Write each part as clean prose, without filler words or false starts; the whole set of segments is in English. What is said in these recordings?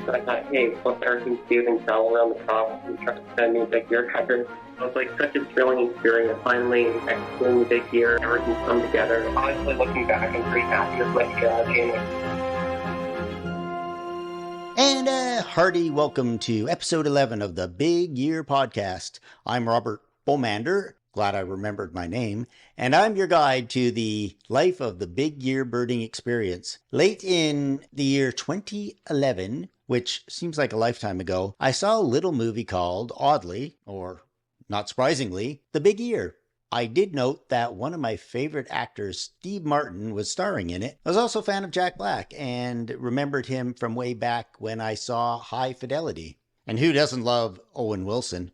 So I thought, hey, what's better than do than travel around the top and try to send me a big year record? It was like such a thrilling experience. Finally executing the big year, everything's come together. Honestly, looking back, I'm pretty happy with my strategy. And a hearty welcome to episode 11 of the Big Year Podcast. I'm Robert Bomander, glad I remembered my name, and I'm your guide to the life of the Big Year birding experience. Late in the year 2011, which seems like a lifetime ago, I saw a little movie called, oddly, or not surprisingly, The Big Year. I did note that one of my favorite actors, Steve Martin, was starring in it. I was also a fan of Jack Black and remembered him from way back when I saw High Fidelity. And who doesn't love Owen Wilson?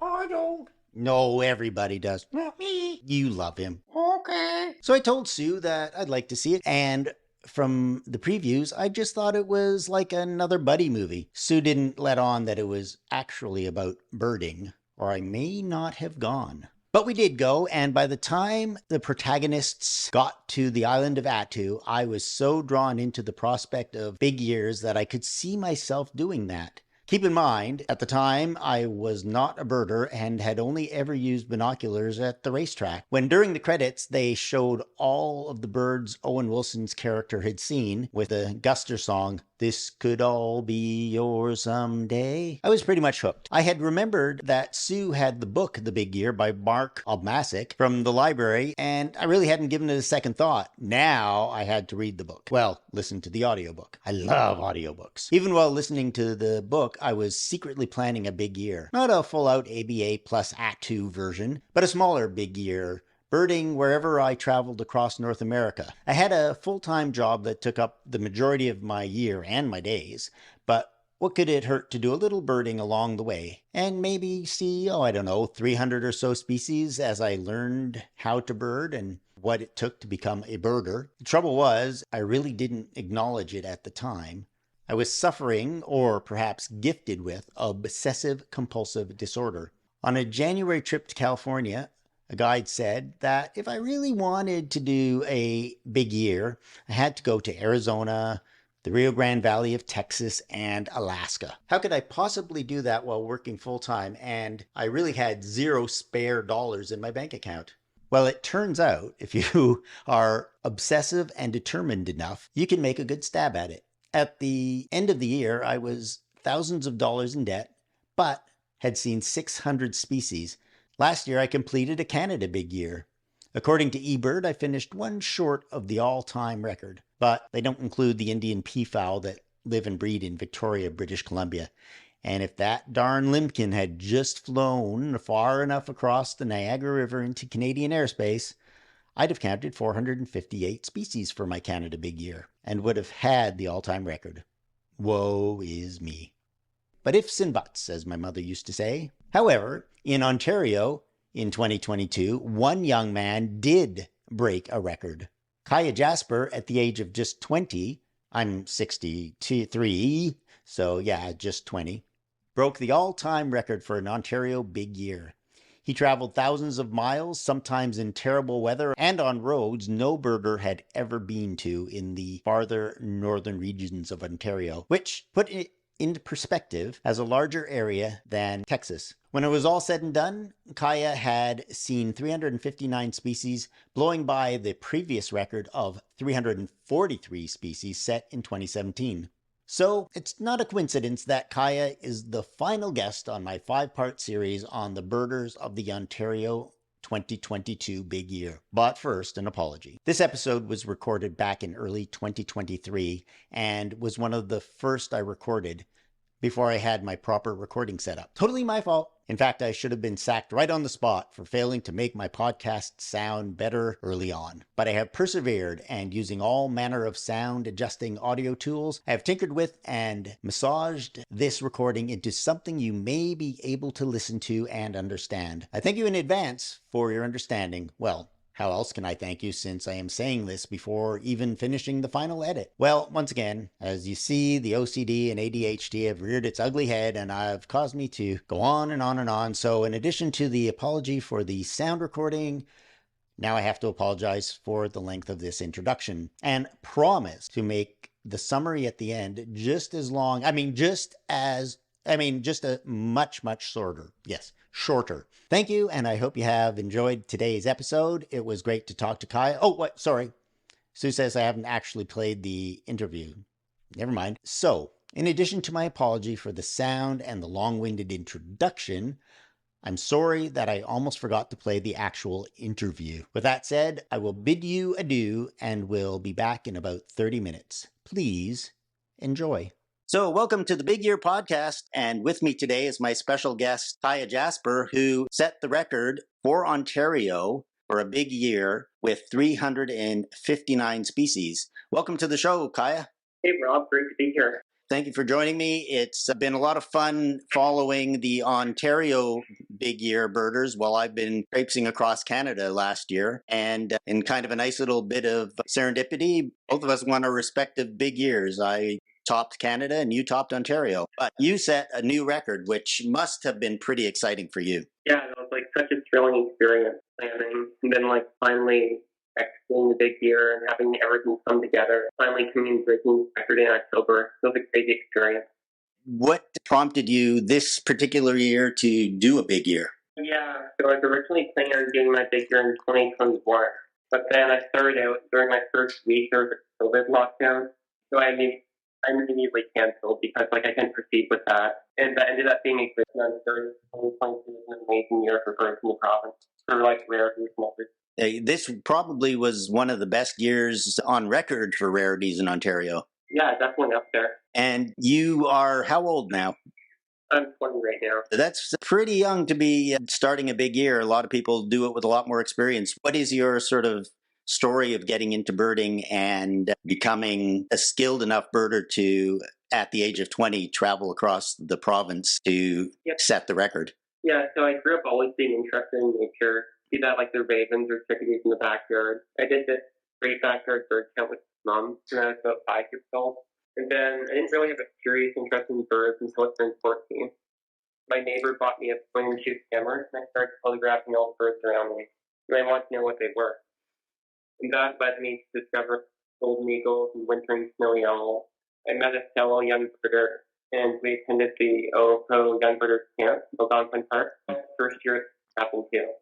I don't. No, everybody does. Not me. You love him. Okay. So I told Sue that I'd like to see it, and from the previews, I just thought it was like another buddy movie. Sue didn't let on that it was actually about birding, or I may not have gone. But we did go, and by the time the protagonists got to the island of Attu, I was so drawn into the prospect of big years that I could see myself doing that. Keep in mind, at the time, I was not a birder and had only ever used binoculars at the racetrack. When during the credits, they showed all of the birds Owen Wilson's character had seen with the Guster song, "This Could All Be Yours Someday," I was pretty much hooked. I had remembered that Sue had the book The Big Year by Mark Obmasic from the library, and I really hadn't given it a second thought. Now I had to read the book. Well, listen to the audiobook. I love audiobooks. Even while listening to the book, I was secretly planning a big year. Not a full-out ABA plus Attu version, but a smaller big year, birding wherever I traveled across North America. I had a full-time job that took up the majority of my year and my days, but what could it hurt to do a little birding along the way and maybe see, 300 or so species as I learned how to bird and what it took to become a birder. The trouble was, I really didn't acknowledge it at the time. I was suffering, or perhaps gifted with, obsessive-compulsive disorder. On a January trip to California, a guide said that if I really wanted to do a big year, I had to go to Arizona, the Rio Grande Valley of Texas, and Alaska. How could I possibly do that while working full-time, and I really had zero spare dollars in my bank account? Well, it turns out, if you are obsessive and determined enough, you can make a good stab at it. At the end of the year, I was thousands of dollars in debt, but had seen 600 species. Last year, I completed a Canada big year. According to eBird, I finished one short of the all-time record, but they don't include the Indian Peafowl that live and breed in Victoria, British Columbia. And if that darn Limpkin had just flown far enough across the Niagara River into Canadian airspace, I'd have counted 458 species for my Canada big year and would have had the all-time record. Woe is me. But ifs and buts, as my mother used to say. However, in Ontario, in 2022, one young man did break a record. Kiah Jasper, at the age of just 20, I'm 63, so yeah, just 20, broke the all-time record for an Ontario big year. He traveled thousands of miles, sometimes in terrible weather, and on roads no birder had ever been to in the farther northern regions of Ontario, which put it into perspective as a larger area than Texas. When it was all said and done, Kiah had seen 359 species, blowing by the previous record of 343 species set in 2017. So it's not a coincidence that Kiah is the final guest on my 5-part series on the birders of the Ontario 2022 big year. But first, an apology. This episode was recorded back in early 2023 and was one of the first I recorded before I had my proper recording setup. Totally my fault. In fact, I should have been sacked right on the spot for failing to make my podcast sound better early on. But I have persevered, and using all manner of sound adjusting audio tools, I have tinkered with and massaged this recording into something you may be able to listen to and understand. I thank you in advance for your understanding. Well, how else can I thank you since I am saying this before even finishing the final edit? Well, once again, as you see, the OCD and ADHD have reared its ugly head and have caused me to go on and on and on. So in addition to the apology for the sound recording, now I have to apologize for the length of this introduction and promise to make the summary at the end just as long. Just a much, much shorter. Yes, shorter. Thank you, and I hope you have enjoyed today's episode. It was great to talk to Kiah. Oh, what? Sorry. Sue says I haven't actually played the interview. Never mind. So, in addition to my apology for the sound and the long-winded introduction, I'm sorry that I almost forgot to play the actual interview. With that said, I will bid you adieu and will be back in about 30 minutes. Please enjoy. So, welcome to the Big Year Podcast, and with me today is my special guest, Kiah Jasper, who set the record for Ontario for a big year with 359 species. Welcome to the show, Kiah. Hey, Rob. Great to be here. Thank you for joining me. It's been a lot of fun following the Ontario Big Year birders while I've been traipsing across Canada last year. And in kind of a nice little bit of serendipity, both of us won our respective big years. I topped Canada and you topped Ontario. But you set a new record, which must have been pretty exciting for you. Yeah, it was such a thrilling experience planning and then finally executing the big year and having everything come together. Finally coming breaking record in October. It was a crazy experience. What prompted you this particular year to do a big year? Yeah, so I was originally planning on doing my big year in 2021, but then I started out during my first week there was a COVID lockdown, so I immediately canceled because I couldn't proceed with that, and that ended up being a good one. 2022 was an amazing year for birds in the province for rarities and everything. This probably was one of the best years on record for rarities in Ontario. Yeah, definitely up there. And you are how old now? I'm 20 right now. That's pretty young to be starting a big year. A lot of people do it with a lot more experience. What is your sort of story of getting into birding and becoming a skilled enough birder to, at the age of 20, travel across the province to set the record? Yeah, so I grew up always being interested in nature. See that the ravens or chickadees in the backyard. I did this great backyard bird count with mom when I was about 5 years old. And then I didn't really have a serious interest in birds until I turned 14. My neighbor bought me a point and shoot camera, and I started photographing all the birds around me. And I wanted to know what they were. And that led me to discover golden eagles and wintering snowy owls. I met a fellow young birder, and we attended the OCO Young Birders Camp in Algonquin Park. First year at Apple Hill.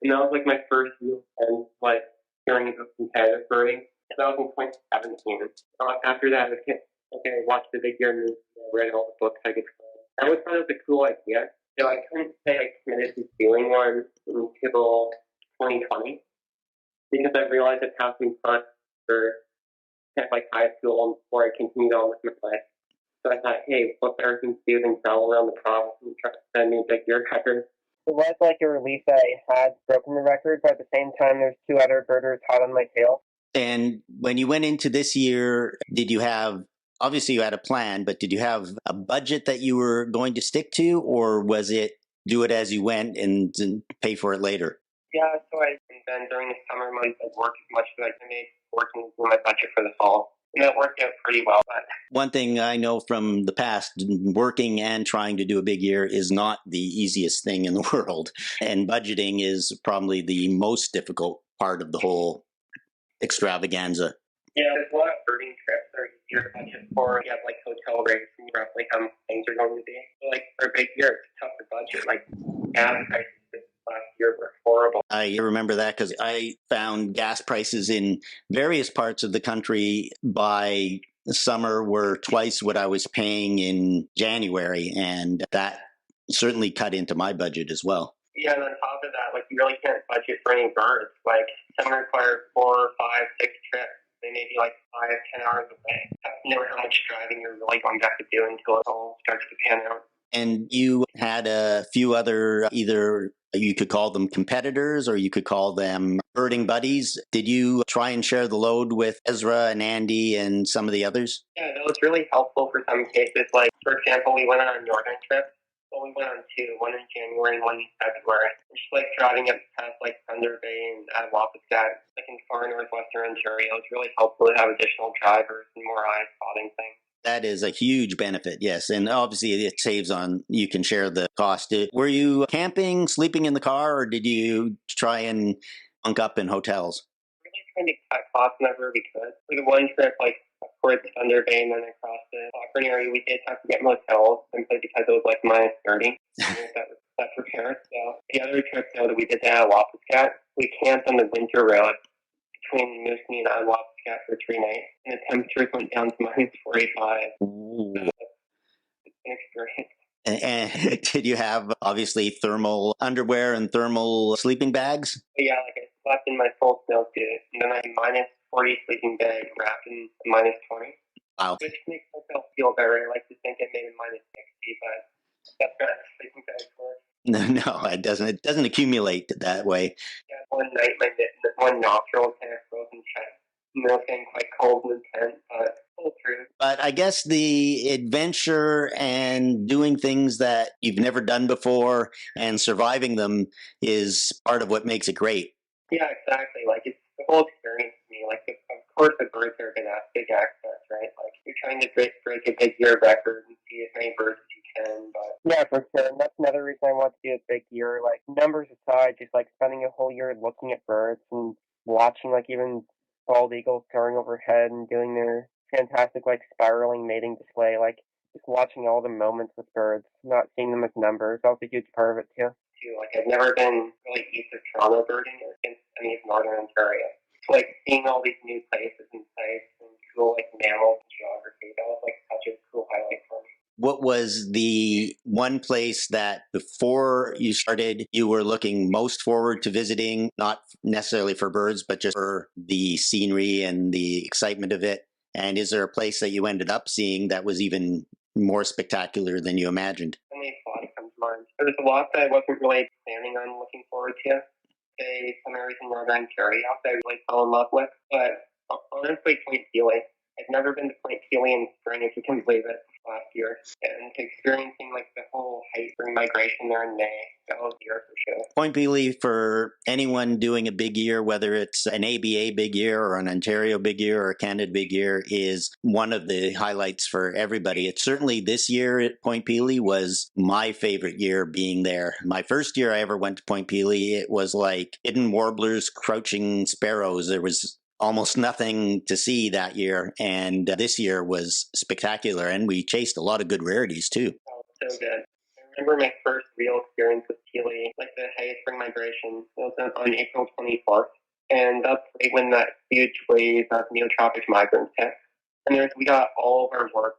And that was my first real sense, hearing about competitive birding. That was in 2017. After that, I watched the big year movie, I read all the books I could find. I always thought it was a cool idea. So I couldn't say I committed to doing one until 2020 because I realized it has been fun for high school before I continued on with my life. So I thought, hey, what better thing to do than travel around the province and try to set a new big year record? It was a relief that I had broken the record, but at the same time, there's two other birders hot on my tail. And when you went into this year, did you have, obviously you had a plan, but did you have a budget that you were going to stick to, or was it do it as you went and pay for it later? Yeah, so then during the summer months, I worked as much as I could make working through my budget for the fall. And that worked out pretty well. But one thing I know from the past, working and trying to do a big year is not the easiest thing in the world. And budgeting is probably the most difficult part of the whole extravaganza. Yeah, there's a lot of birding trips that are easier to budget for. You have hotel rates and roughly how much things are going to be. So, for a big year, it's tough to budget. Gas prices this last year were horrible. I remember that because I found gas prices in various parts of the country by summer were twice what I was paying in January, and that certainly cut into my budget as well. Yeah, and on top of that, you really can't budget for any birds. Some require 4, 5, 6 trips. They may be 5, 10 hours away. That's never how much driving you're really going to have to do until it all starts to pan out. And you had a few other, either you could call them competitors or you could call them birding buddies. Did you try and share the load with Ezra and Andy and some of the others? Yeah, that was really helpful for some cases. For example, we went on a northern trip. Well, we went on 2, one in January and one in February. Just driving up past Thunder Bay and Wapaskat, in far northwestern Ontario. It's really helpful to have additional drivers and more eyes spotting things. That is a huge benefit, yes. And obviously it saves on, you can share the cost. Were you camping, sleeping in the car, or did you try and bunk up in hotels? Really trying to cut costs whenever we could. For the one trip, towards Thunder Bay and then across the Auckland area. We did have to get motels simply because it was like minus 30. That for Paris. So the other trip though that we did to Wapascat, we camped on the winter road between Moosonee and Wapascat for 3 nights, and the temperatures went down to minus 45. Ooh. So it's an experience. And did you have obviously thermal underwear and thermal sleeping bags? But yeah, like I slept in my full snowsuit, and then I had minus 40 sleeping bag wrapped in minus 20. Wow. Which makes myself feel better. I like to think it made it minus 60, but that's not sleeping bag for. No, it doesn't. It doesn't accumulate that way. Yeah, one night one nostril kind of frozen shut. Feeling quite cold and intense, but all true. But I guess the adventure and doing things that you've never done before and surviving them is part of what makes it great. Yeah, exactly. Like, it's the whole experience to me. Like, of course the birds are going to have big access, right? Like, you're trying to break a big year record and see as many birds as you can, but... Yeah, for sure. And that's another reason I want to do a big year. Like, numbers aside, just, like, spending a whole year looking at birds and watching, like, even bald eagles soaring overhead and doing their fantastic, like, spiraling mating display. Like, just watching all the moments with birds, not seeing them as numbers. That was a huge part of it, too. Like, I've never been really east of Toronto birding or in any of Northern Ontario. So, like, seeing all these new places and sites and cool, like, mammals and geography, that was, like, such a cool highlight for me. What was the one place that before you started, you were looking most forward to visiting, not necessarily for birds, but just for the scenery and the excitement of it? And is there a place that you ended up seeing that was even more spectacular than you imagined? Only a thought comes to mind. There was a lot that I wasn't really planning on looking forward to. Say, some areas in Northern Ontario that I really fell in love with. But honestly, Point Pelee. I've never been to Point Pelee in spring, if you can believe it, last year. And experiencing like the whole height spring migration there in May, that was the year for sure. Point Pelee, for anyone doing a big year, whether it's an ABA big year or an Ontario big year or a Canada big year, is one of the highlights for everybody. It's certainly this year at Point Pelee was my favorite year being there. My first year I ever went to Point Pelee, it was like hidden warblers, crouching sparrows. There was almost nothing to see that year, and this year was spectacular, and we chased a lot of good rarities too. Oh, so good. I remember my first real experience with Pelee, like the highest spring migration. It was on April 24th, and that's right when that huge wave of neotropic migrants hit. And we got all of our work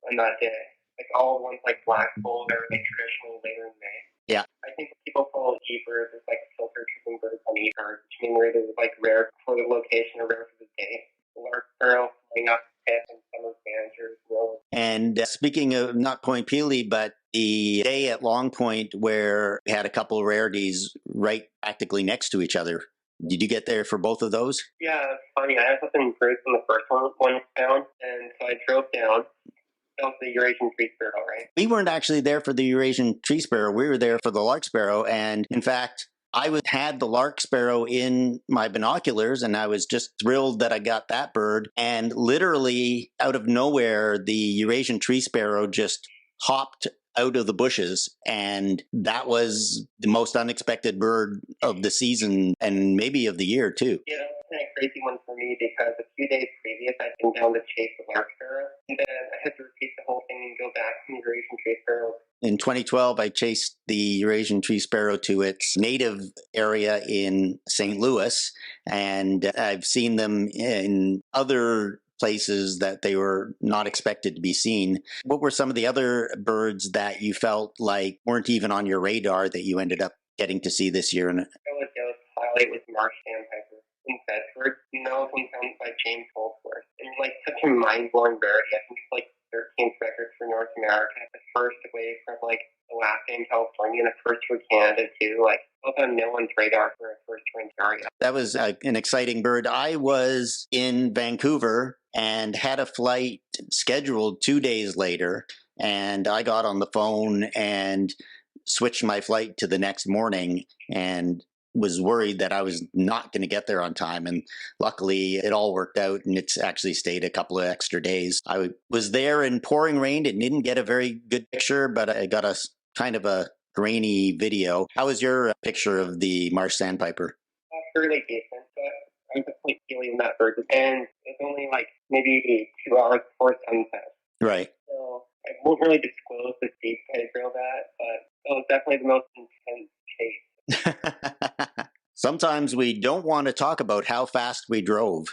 on that day, like all ones like black bull, they're like traditional later in May. Yeah. I think people call eBird as like filter tripping birds on eBird, which means they're like rare for the location or rare for the day. The lark sparrow flying up pit and some of managers will. And speaking of not Point Pelee, but the day at Long Point where we had a couple of rarities right practically next to each other. Did you get there for both of those? Yeah, it's funny. I had something bruised on the first one found, and so I drove down. The Eurasian tree sparrow, right? We weren't actually there for the Eurasian tree sparrow. We were there for the lark sparrow. And in fact, I had the lark sparrow in my binoculars, and I was just thrilled that I got that bird. And literally out of nowhere, the Eurasian tree sparrow just hopped out of the bushes, and that was the most unexpected bird of the season and maybe of the year too. Yeah, that's kind of a crazy one for me because a few days previous I'd been down to chase the lark sparrow, and then I had to repeat the whole thing and go back to the Eurasian tree sparrow. In 2012, I chased the Eurasian tree sparrow to its native area in St. Louis, and I've seen them in other places that they were not expected to be seen. What were some of the other birds that you felt like weren't even on your radar that you ended up getting to see this year? I would go highlight with marsh sandpiper in Bedford. No one found by James Holdsworth. And like such a mind-blowing rarity. I think it's like 13th record for North America. The first away from like Alaska and California, and the first to Canada too. Like both on no one's radar for a first to Ontario. That was an exciting bird. I was in Vancouver and had a flight scheduled 2 days later, and I got on the phone and switched my flight to the next morning and was worried that I was not going to get there on time. And luckily it all worked out, and it's actually stayed a couple of extra days. I was there in pouring rain. It didn't get a very good picture, but I got a kind of a grainy video. How was your picture of the marsh sandpiper? Fairly decent, but I was definitely feeling that bird. And it was only like maybe 2 hours before sunset. Right. So I won't really disclose the deep I drilled at, but it was definitely the most intense chase. Sometimes we don't want to talk about how fast we drove.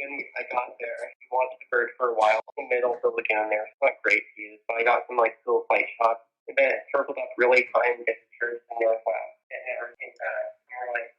When I got there, I watched the bird for a while in the middle of the lagoon there. It's not great views, but I got some like cool flight shots. And then it circled up really high and disappeared in the northwest. And never came back. And we're like,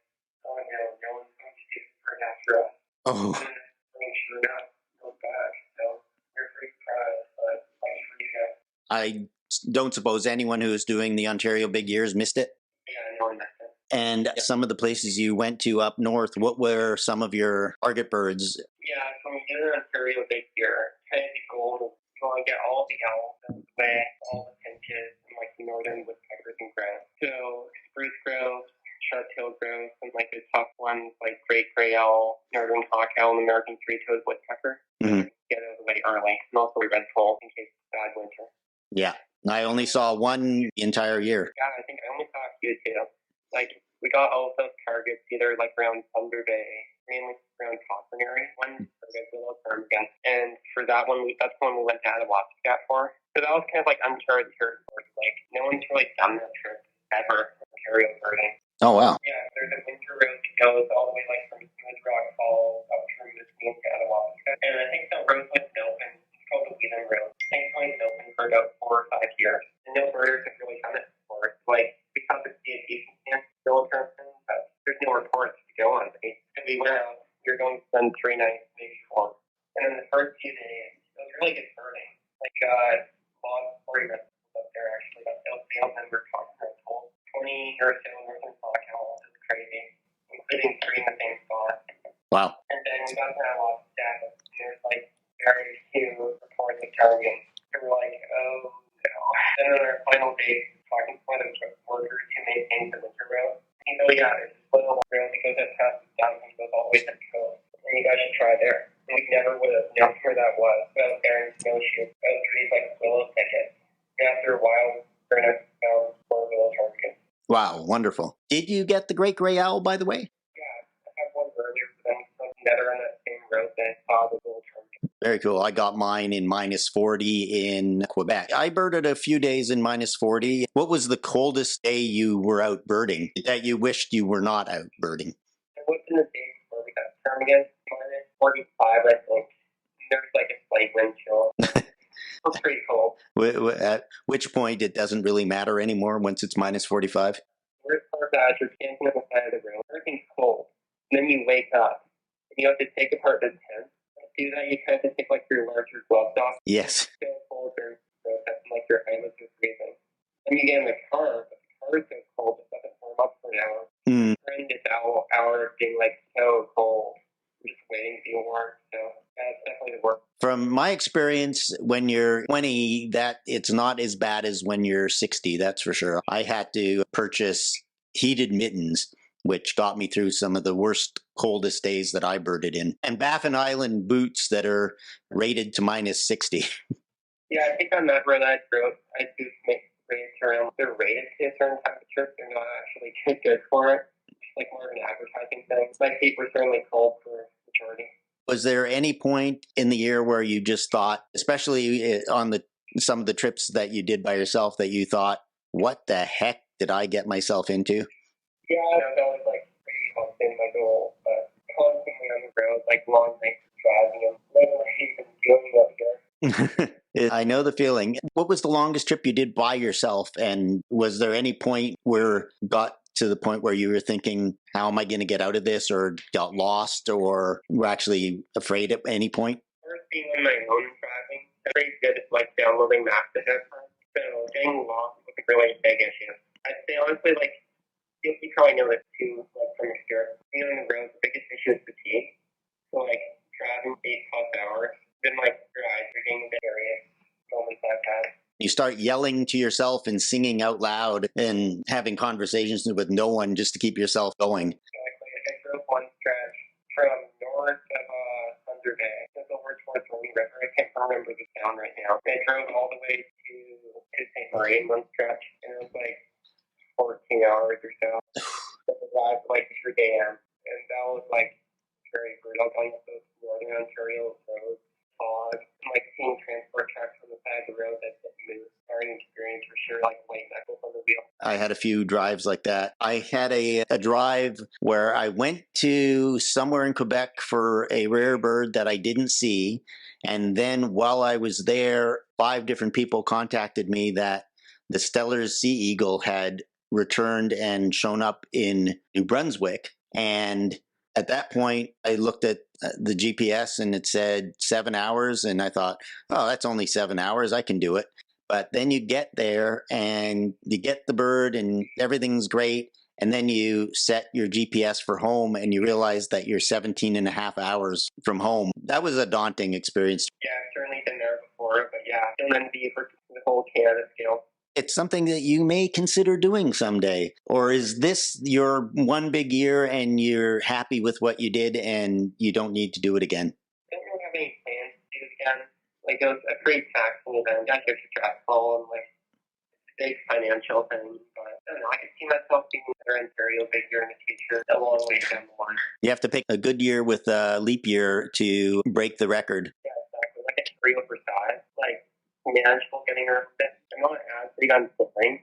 oh no one's going to see this bird after us. Oh. And sure enough, it goes back. So we're pretty proud, but thanks for you guys. I don't suppose anyone who's doing the Ontario Big Years missed it? Yeah, no one missed it. And some of the places you went to up north, what were some of your target birds? Yeah, so when we did an Ontario Big Year, kind of the goal is you want to get all the owls out of the way, all the finches, and like the northern woodpeckers and grouse. So spruce grouse, sharp-tailed grouse, and like the tough ones like great gray owl, northern hawk owl, and American three-toed woodpecker. Mm-hmm. Get out of the way early, and also we red full in case it's bad winter. Yeah, I only saw one the entire year. Yeah, I think I only saw a few too. Like, we got all of those targets either like around Thunder Bay, mainly around Cochrane area. One target, Willow Term again. And for that one, that's the one we went to Attawatska for. So that was kind of like uncharted territory. Like, no one's really done that trip ever for Ontario birding. Oh, wow. Yeah, there's a winter road that goes all the way like from Smooth Rock Falls up through the Queen to Attawatska. And I think the road's like open. It's called the Wheeling Road. Thankfully, it's open for about 4 or 5 years. And no birders have really done it before. Like, we thought there'd be a decent chance to go but there's no reports to go on. And we went out, we were going to spend 3 nights, maybe 4. And then the first few days, it was really good birding. Like, long 40 minutes up there, actually. That sales and we're talking about 20 or so northern hawk owls. It was crazy, including 3 in the same spot. Wow. And then we got to Attawatska, and there's like very few reports of targeting. We were like, oh no. Then on our final day, talking to one of the workers who maintains the winter road. You know, yeah, there's this little road that goes up past the dump and goes all the way to the coast. And you guys should try there. And we never would have known where that was. Without there in snowshoe. Out trees like willow thicket. And after a while, we're going to found 4 willow targets. Wow, wonderful. Did you get the great gray owl, by the way? Yeah, I had one earlier, but then something better on that same road than I saw the willow target. Very cool. I got mine in -40 in Quebec. I birded a few days in -40. What was the coldest day you were out birding that you wished you were not out birding? It was in the day before we got term again, -45, I think. And there's like a slight wind chill. It was pretty cold. At which point it doesn't really matter anymore once it's -45? Worst part of that is you're camping on the side of the road. Everything's cold. And then you wake up and you have to take apart the tent. To do that, you kind of have to take like your larger gloves off. Yes. So cold during the process and like your eyelids are freezing. Then you get in the car, but the car is so cold it doesn't warm up for an hour. And this hour of being like so cold, just waiting to be warm. So that's definitely the worst. From my experience, when you're 20, that it's not as bad as when you're 60, that's for sure. I had to purchase heated mittens, which got me through some of the worst, coldest days that I birded in. And Baffin Island boots that are rated to -60. Yeah, I think on that road I drove, I do make rates around, they're rated to a certain temperature. They're not actually too good for it. It's like more of an advertising thing. My feet were certainly cold for the majority. Was there any point in the year where you just thought, especially on some of the trips that you did by yourself, that you thought, what the heck did I get myself into? Yeah, that was like pretty often my goal, but constantly on the road, like long nights driving and what am I even doing up here? I know the feeling. What was the longest trip you did by yourself? And was there any point where you got to the point where you were thinking, how am I going to get out of this, or got lost, or were actually afraid at any point? First, being on my own driving, I'm pretty good at like downloading maps ahead of time. So getting lost was a really big issue. I'd say honestly, like, you probably know this too, like from experience. Being on the road, the biggest issue is fatigue. So like driving 8+ hours, then like your eyes are getting various moments like that. You start yelling to yourself and singing out loud and having conversations with no one just to keep yourself going. Exactly. I drove one stretch from north of Thunder Bay. It's over towards the River. I can't remember the town right now. I drove all the way to St. Marie in one stretch, and it was like 14 hours or so. So it arrived like 3 a.m. And that was like very brutal going to those northern Ontario roads, fog, and like seeing transport trucks on the side of the road that didn't move. Starting experience for sure, like white knuckles on the wheel. I had a few drives like that. I had a drive where I went to somewhere in Quebec for a rare bird that I didn't see. And then while I was there, 5 different people contacted me that the Steller's sea eagle had returned and shown up in New Brunswick. And at that point, I looked at the GPS and it said 7 hours. And I thought, oh, that's only 7 hours. I can do it. But then you get there and you get the bird and everything's great. And then you set your GPS for home and you realize that you're 17 and a half hours from home. That was a daunting experience. Yeah, I've certainly been there before, but yeah, still envy for the whole Canada scale. It's something that you may consider doing someday. Or is this your one big year and you're happy with what you did and you don't need to do it again? I don't really have any plans to do it again. Like, it was a pretty taxing event. I get stressful and, like, it's a big financial thing. But I don't know. I could see myself being another Ontario big year in the future, a long way down the line. You have to pick a good year with a leap year to break the record. Yeah, exactly. Like, it's 3 over 5. Like, manageable getting her fit. I'm not as big on flying,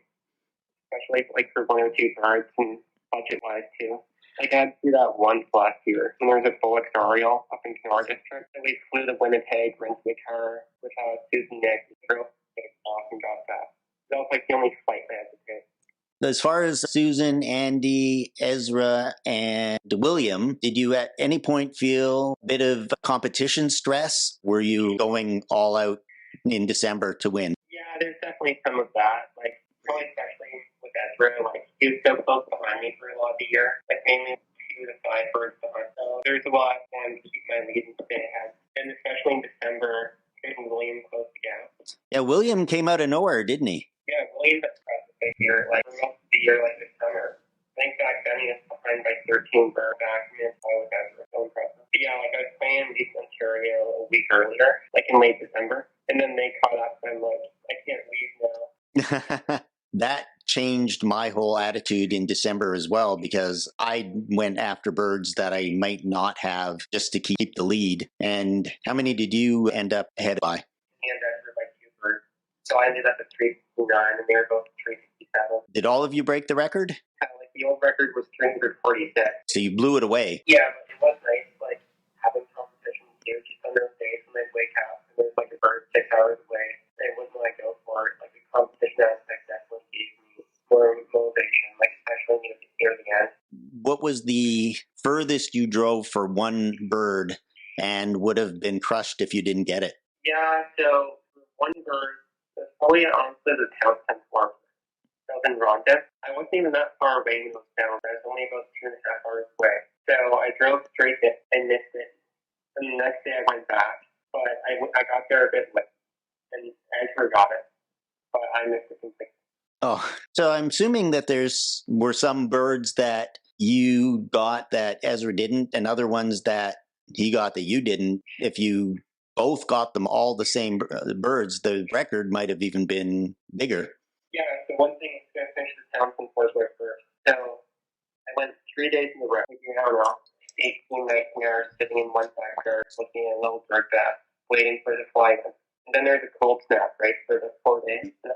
especially, like, for 1 or 2 birds and budget-wise, too. Like, I had to do that once last year. And there was a Bullock Oriole up in Kiah Jasper. And we flew to Winnipeg, rented a car with Susan Nick, and drove off and got back. That was like the only flight I had to take. As far as Susan, Andy, Ezra, and William, did you at any point feel a bit of competition stress? Were you going all out in December to win? Yeah, there's definitely some of that. Like, probably especially with Ezra, like, he was so close behind me for a lot of the year. Like, mainly 2 to 5 birds behind. So there's a lot of time to keep my lead and stay ahead. And especially in December, getting William close to gap. Yeah, William came out of nowhere, didn't he? Yeah, William's impressive this year. Like, for most of the year, like this summer. I think back then he was behind by 13 bird back, and I was Ezra. So impressive. But yeah, like, I was playing East Ontario a week earlier, like in late December. And then they caught up, and I'm like, I can't leave now. That changed my whole attitude in December as well, because I went after birds that I might not have just to keep the lead. And how many did you end up ahead by? And Ezra by 2 birds. So I ended up at 369, and they were both 367. Did all of you break the record? Yeah, like, the old record was 346. So you blew it away. Yeah, but it was nice, like, having competitions too, just on those days when I'd wake up and there's like a bird 6 hours away. They wouldn't let go for it. Like, the competition aspect definitely gave me more motivation, like, especially near the end. What was the furthest you drove for one bird and would have been crushed if you didn't get it? Yeah, so one bird was probably honestly the Townsend farm. That was in Ronda. I wasn't even that far away when it was found. I was only about 2.5 hours away. So I drove straight in and missed it. And the next day I went back, but I got there a bit late, and Ezra got it, but I missed it completely. Oh, so I'm assuming that were some birds that you got that Ezra didn't, and other ones that he got that you didn't. If you both got them all the same birds, the record might have even been bigger. Yeah, so one thing is going to finish the Townsend Forestway first. So I went 3 days in a row. I don't know, 18, 19 hours sitting in one backyard looking at a little bird bath, waiting for the flight. And then there's a cold snap, right, for the 4 days. So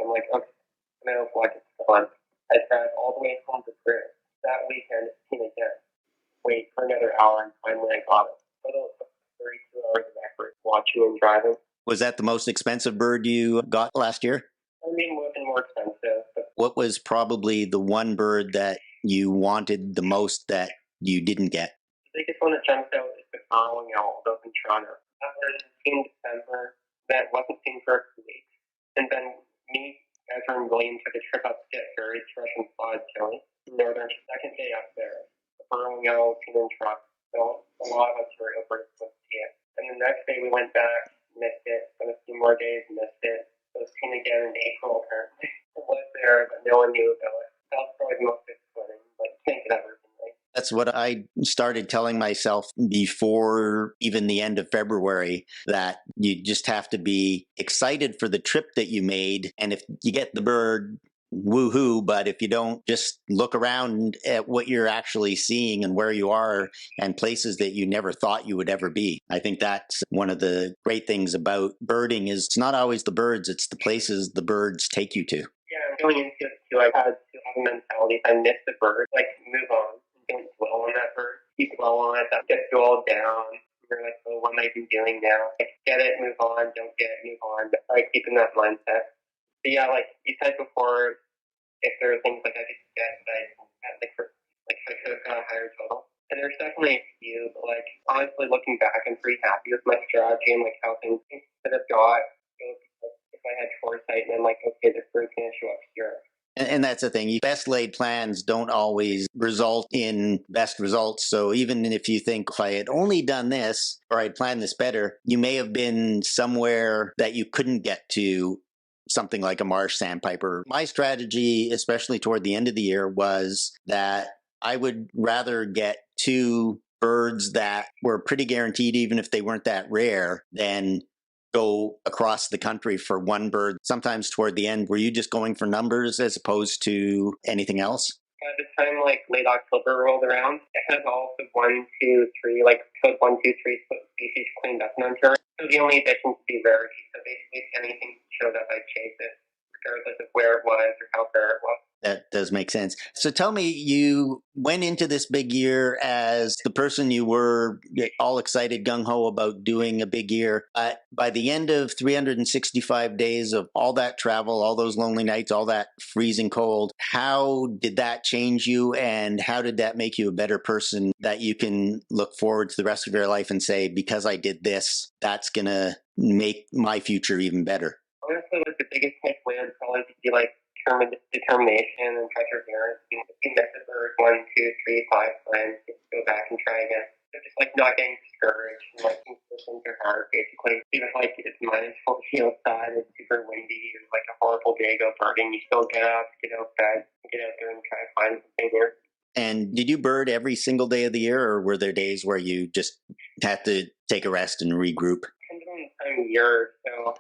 I'm like, okay, I'm going to watch it on. I drive all the way home to Chris. That weekend, it's seen again. Wait for another hour, and finally I got it. So it took 32 hours of effort watching and driving. Was that the most expensive bird you got last year? I mean, it would have been more expensive. But What was probably the one bird that you wanted the most that you didn't get? the biggest one that jumps out is the following owl up in Toronto. That was in December. That wasn't seen for a few weeks. And then me, Ezra, and William took a trip up to get berries fresh and spotted chili. Northern, second day up there, the burrowing owl seen in Toronto. So a lot of Ontario birds went to see it. And the next day we went back, missed it. Spent a few more days, missed it. It was seen again in April, apparently. It was there, but no one knew about it. That was probably the most disappointing, but can't get everything right. That's what I started telling myself before even the end of February, that you just have to be excited for the trip that you made. And if you get the bird woohoo, but if you don't just look around at what you're actually seeing and where you are and places that you never thought you would ever be. I think that's one of the great things about birding is it's not always the birds, it's the places the birds take you to. Yeah, going into it too, I've had to have a mentality. If I miss the bird, like move on. Don't dwell on that bird. You dwell on it, that gets you all down. You're like, oh, what am I even doing now? Like, get it, move on. Don't get it, move on. But like keeping that mindset. But yeah, like you said before, if there are things like I could get that I had, like I could have got a higher total. And there's definitely a few, but like honestly looking back, I'm pretty happy with my strategy and like how things could have got. If I had foresight and I'm like, okay, this bird's gonna show up here. And that's the thing. Best laid plans don't always result in best results. So even if you think if I had only done this or I'd planned this better, you may have been somewhere that you couldn't get to, something like a marsh sandpiper. My strategy, especially toward the end of the year, was that I would rather get 2 birds that were pretty guaranteed, even if they weren't that rare, than go across the country for 1 bird. Sometimes toward the end, were you just going for numbers as opposed to anything else? By the time like late October rolled around, I had all the 1, 2, 3, like code 1, 2, 3 species cleaned up in Ontario. So the only additions would be rarity. So basically, if anything showed up, I'd chase it, regardless of where it was or how rare it was. That does make sense. So tell me, you went into this big year as the person you were, all excited, gung-ho about doing a big year. By the end of 365 days of all that travel, all those lonely nights, all that freezing cold, how did that change you, and how did that make you a better person that you can look forward to the rest of your life and say, because I did this, that's going to make my future even better? Honestly, like the biggest takeaway would probably be like determination and perseverance. If you miss a bird 1, 2, 3, 5 times, just go back and try again. So just like not getting discouraged and like consistent or hard, basically. Even if like it's minus 40 outside, it's super windy, and like a horrible day go birding, you still get up, get out of bed, get out there and try to find something here. And did you bird every single day of the year, or were there days where you just had to take a rest and regroup? Depending on the time of year, so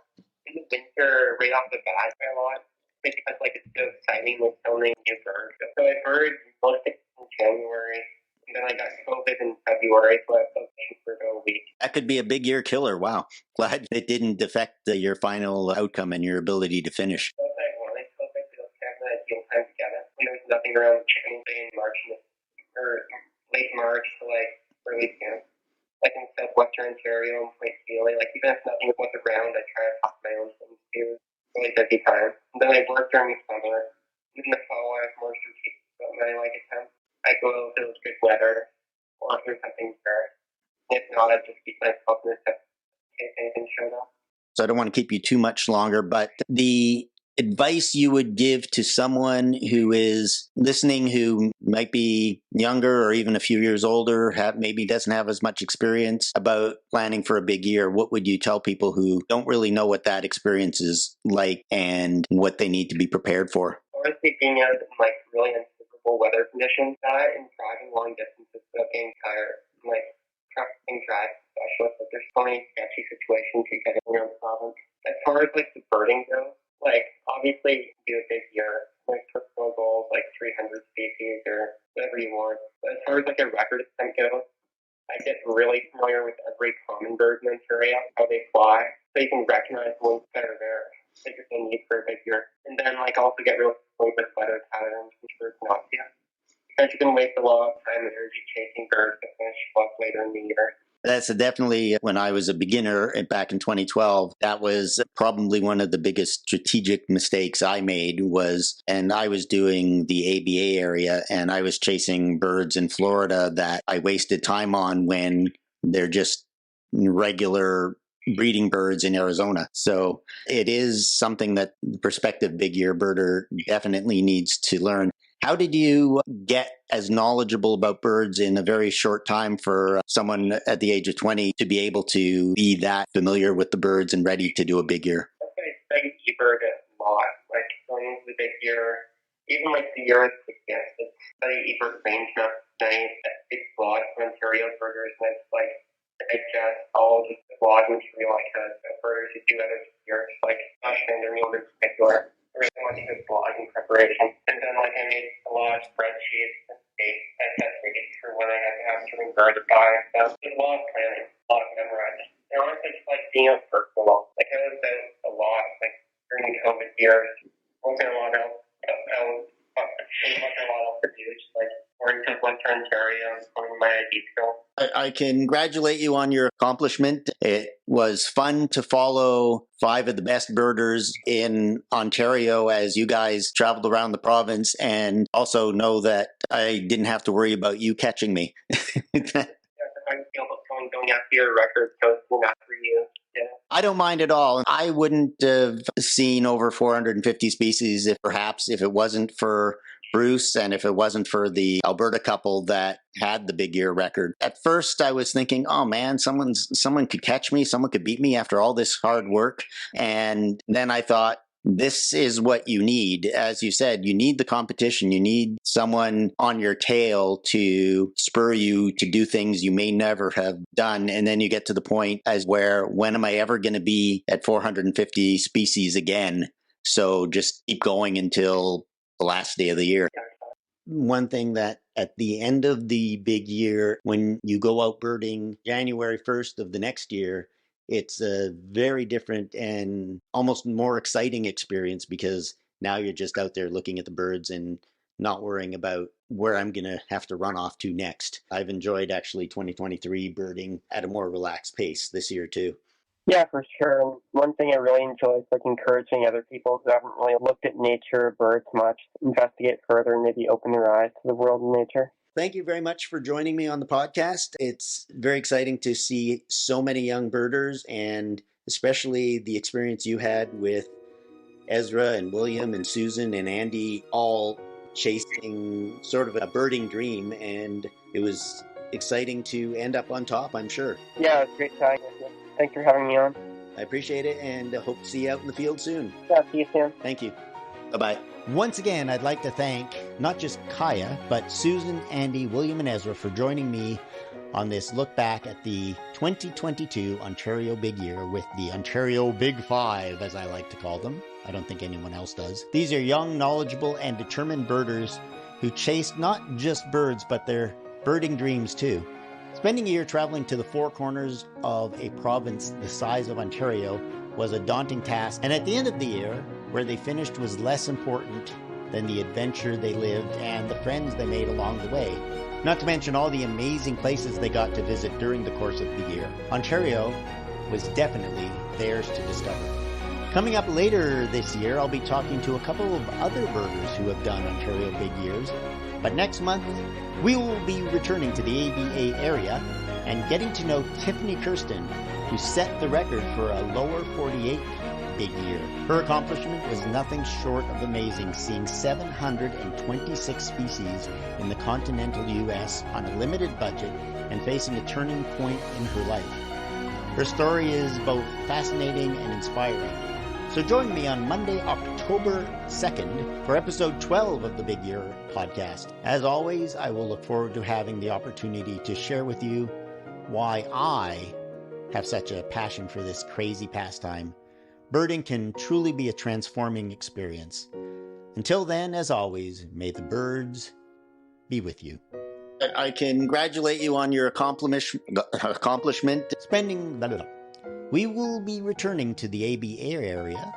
in the winter, right off the bat, I a lot. Because like it's so exciting with filming new birds. So I bird most of it in January, and then I got COVID in February, so I was for a week. That could be a big year killer. Wow. Glad it didn't affect your final outcome and your ability to finish. So if I wanted COVID, I don't have an ideal time to get it. When there's nothing around chicken day in March, or late March to like early June. Like in southwestern Ontario and Point Sealy, like even if nothing was around, I try to talk my own things too. Really busy time. And then I work during the summer. In the fall, I have more strategic when I like it time. I go out if it was good weather or if there's something there. If not, I just keep myself in the tip in case anything showed up. So I don't want to keep you too much longer, but the advice you would give to someone who is listening, who might be younger or even a few years older, maybe doesn't have as much experience about planning for a big year, what would you tell people who don't really know what that experience is like and what they need to be prepared for? Honestly, being out in like really unfavorable weather conditions, and driving long distances without getting tired, like trusting drive specialists, like there's so many sketchy situations you get around the province. As far as like the birding goes, like obviously do a big year, like personal goals, like 300 species or whatever you want. But as far as like a record attempt goes, I get really familiar with every common bird in Ontario, how they fly, so you can recognize the ones that are there that you're going to need for a big year. And then like also get real familiar with weather patterns and birds not to. Because you can waste a lot of time and energy chasing birds that finish up later in the year. That's definitely, when I was a beginner back in 2012, that was probably one of the biggest strategic mistakes I made and I was doing the ABA area and I was chasing birds in Florida that I wasted time on when they're just regular breeding birds in Arizona. So it is something that the prospective big year birder definitely needs to learn. How did you get as knowledgeable about birds in a very short time for someone at the age of 20 to be able to be that familiar with the birds and ready to do a big year? I studied eBird a lot, like going into the big year, even like the year of success. I studied eBird range map tonight at 6 blogs for Ontario birders, and it's like digest all the blog material I could for birders who do other years, like Josh Vandermeer in particular. really want to do blogging preparation. And then like I made a lot of spreadsheets and dates and kept reading through when I had to have certain birds by. So there's a lot of planning, a lot of memorizing. And honestly, just like being out personal. Like I was out a lot, like during the COVID years, wasn't a lot else to do, just like going to Western Ontario and going to my ID school. I congratulate you on your accomplishment. It was fun to follow 5 of the best birders in Ontario as you guys traveled around the province, and also know that I didn't have to worry about you catching me. I feel about going after your record, posting after you. Yeah. I don't mind at all. I wouldn't have seen over 450 species if it wasn't for Bruce and if it wasn't for the Alberta couple that had the big ear record. At first I was thinking, oh man, someone could catch me, someone could beat me after all this hard work. And then I thought, this is what you need. As you said, you need the competition. You need someone on your tail to spur you to do things you may never have done. And then you get to the point as where, when am I ever going to be at 450 species again? So just keep going until the last day of the year. One thing that at the end of the big year, when you go out birding January 1st of the next year, it's a very different and almost more exciting experience, because now you're just out there looking at the birds and not worrying about where I'm going to have to run off to next. I've enjoyed actually 2023 birding at a more relaxed pace this year too. Yeah, for sure. And one thing I really enjoy is like encouraging other people who haven't really looked at nature or birds much, investigate further and maybe open their eyes to the world of nature. Thank you very much for joining me on the podcast. It's very exciting to see so many young birders, and especially the experience you had with Ezra and William and Susan and Andy, all chasing sort of a birding dream. And it was exciting to end up on top, I'm sure. Yeah, it was great chatting with you. Thanks for having me on. I appreciate it, and hope to see you out in the field soon. Yeah, see you soon. Thank you. Bye-bye. Once again, I'd like to thank not just Kiah, but Susan, Andy, William, and Ezra for joining me on this look back at the 2022 Ontario Big Year with the Ontario Big Five, as I like to call them. I don't think anyone else does. These are young, knowledgeable, and determined birders who chased not just birds, but their birding dreams too. Spending a year traveling to the four corners of a province the size of Ontario was a daunting task, and at the end of the year, where they finished was less important than the adventure they lived and the friends they made along the way. Not to mention all the amazing places they got to visit during the course of the year. Ontario was definitely theirs to discover. Coming up later this year, I'll be talking to a couple of other birders who have done Ontario Big Years. But next month, we will be returning to the ABA area and getting to know Tiffany Kirsten, who set the record for a lower 48 big year. Her accomplishment was nothing short of amazing, seeing 726 species in the continental U.S. on a limited budget and facing a turning point in her life. Her story is both fascinating and inspiring. So join me on Monday, October 2nd for episode 12 of the Big Year podcast. As always, I will look forward to having the opportunity to share with you why I have such a passion for this crazy pastime. Birding can truly be a transforming experience. Until then, as always, may the birds be with you. I congratulate you on your accomplishment. We will be returning to the ABA area.